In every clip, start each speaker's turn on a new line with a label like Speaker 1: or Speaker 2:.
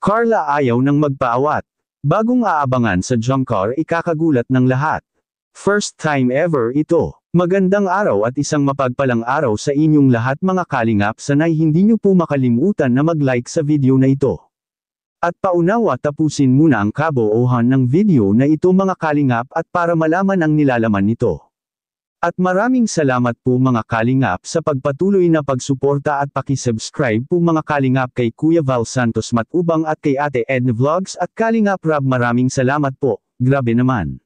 Speaker 1: Carla ayaw nang magpaawat. Bagong aabangan sa Jumcar ikakagulat ng lahat. First time ever ito. Magandang araw at isang mapagpalang araw sa inyong lahat mga kalingap, sanay hindi nyo po makalimutan na mag-like sa video na ito. At paunawa tapusin muna ang kabuuhan ng video na ito mga kalingap at para malaman ang nilalaman nito. At maraming salamat po mga kalingap sa pagpatuloy na pagsuporta at pakisubscribe po mga kalingap kay Kuya Val Santos Matubang at kay Ate Edna Vlogs at Kalingap Rab, maraming salamat po, grabe naman.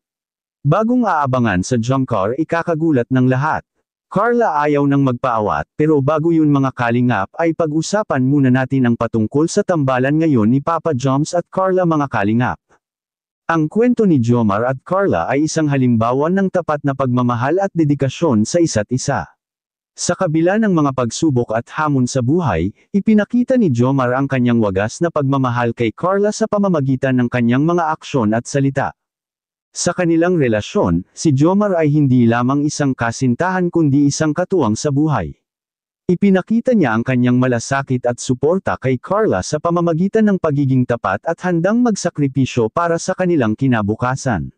Speaker 1: Bagong aabangan sa Jumcar ikakagulat ng lahat. Carla ayaw nang magpaawat pero bago yun mga kalingap ay pag-usapan muna natin ang patungkol sa tambalan ngayon ni Papa Joms at Carla mga kalingap. Ang kwento ni Jomar at Carla ay isang halimbawa ng tapat na pagmamahal at dedikasyon sa isa't isa. Sa kabila ng mga pagsubok at hamon sa buhay, ipinakita ni Jomar ang kanyang wagas na pagmamahal kay Carla sa pamamagitan ng kanyang mga aksyon at salita. Sa kanilang relasyon, si Jomar ay hindi lamang isang kasintahan kundi isang katuwang sa buhay. Ipinakita niya ang kanyang malasakit at suporta kay Carla sa pamamagitan ng pagiging tapat at handang magsakripisyo para sa kanilang kinabukasan.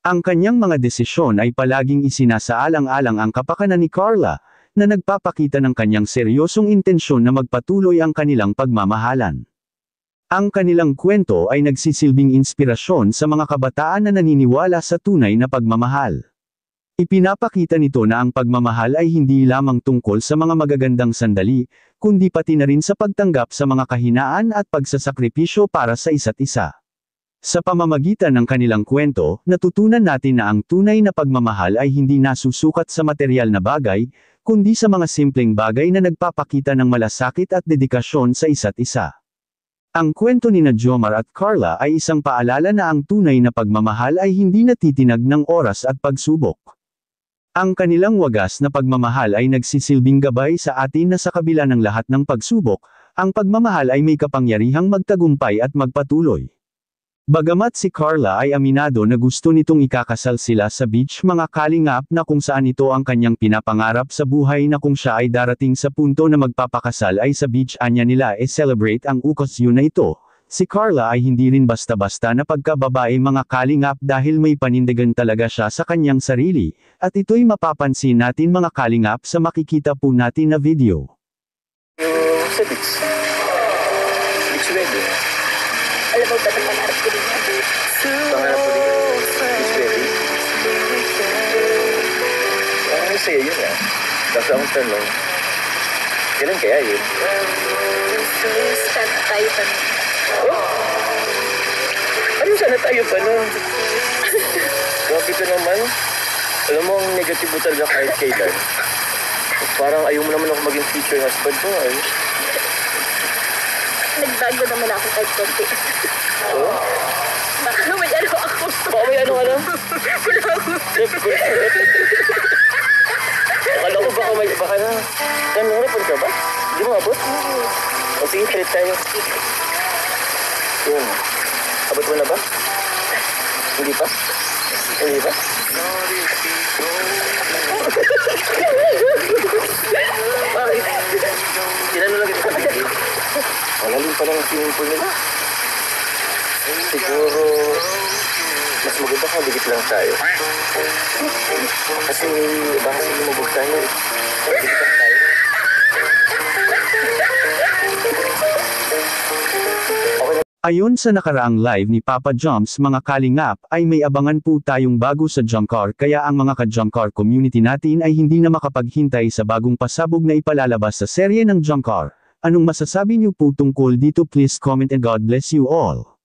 Speaker 1: Ang kanyang mga desisyon ay palaging isinasaalang-alang ang kapakanan ni Carla, na nagpapakita ng kanyang seryosong intensyon na magpatuloy ang kanilang pagmamahalan. Ang kanilang kwento ay nagsisilbing inspirasyon sa mga kabataan na naniniwala sa tunay na pagmamahal. Ipinapakita nito na ang pagmamahal ay hindi lamang tungkol sa mga magagandang sandali, kundi pati na rin sa pagtanggap sa mga kahinaan at pagsasakripisyo para sa isa't isa. Sa pamamagitan ng kanilang kwento, natutunan natin na ang tunay na pagmamahal ay hindi nasusukat sa material na bagay, kundi sa mga simpleng bagay na nagpapakita ng malasakit at dedikasyon sa isa't isa. Ang kwento ni Jomar at Carla ay isang paalala na ang tunay na pagmamahal ay hindi natitinag ng oras at pagsubok. Ang kanilang wagas na pagmamahal ay nagsisilbing gabay sa atin na sa kabila ng lahat ng pagsubok, ang pagmamahal ay may kapangyarihang magtagumpay at magpatuloy. Bagamat si Carla ay aminado na gusto nitong ikakasal sila sa beach mga kalingap, na kung saan ito ang kanyang pinapangarap sa buhay, na kung siya ay darating sa punto na magpapakasal ay sa beach anya nila celebrate ang okasyon na ito. Si Carla ay hindi rin basta-basta na pagkababae mga kalingap, dahil may panindigan talaga siya sa kanyang sarili, at ito'y mapapansin natin mga kalingap sa makikita po natin na video.
Speaker 2: Sa beach. Beach wedding.
Speaker 3: Alam mo ba na pangarap ko din yan?
Speaker 2: Pangarap ko din yan. Beach wedding. Ang masaya yun ah. Tapos akong tanong, kailan kaya yun?
Speaker 3: Sana tayo pa nun.
Speaker 2: Oh? Ano sana tayo pa nun? Grabe ka naman. Alam mo, ang negative mo talaga kahit kailan. Parang ayaw mo naman ako maging future husband mo eh.
Speaker 3: Nagbago naman ako kahit konti.
Speaker 2: Oh?
Speaker 3: Baka may ano ako.
Speaker 2: Baka may ano ka lang?
Speaker 3: Wala ako.
Speaker 2: Akala ko baka na. Nahirapan ka ba? Di mo abot? O sige, trip tayo. Yun. Abot mo na ba? Hindi pa? Hindi pa? Bakit? Tinano lang kita kasi. Malalim pa lang ang swimming pool nila. Siguro, mas maganda kung dikit lang tayo. Kasi baka lumubog tayo. Dikit lang tayo.
Speaker 1: Ayon sa nakaraang live ni Papa Joms mga kalingap, ay may abangan po tayong bago sa Jumcar, kaya ang mga ka-Jumcar community natin ay hindi na makapaghintay sa bagong pasabog na ipalalabas sa serye ng Jumcar. Anong masasabi niyo po tungkol dito? Please comment and God bless you all.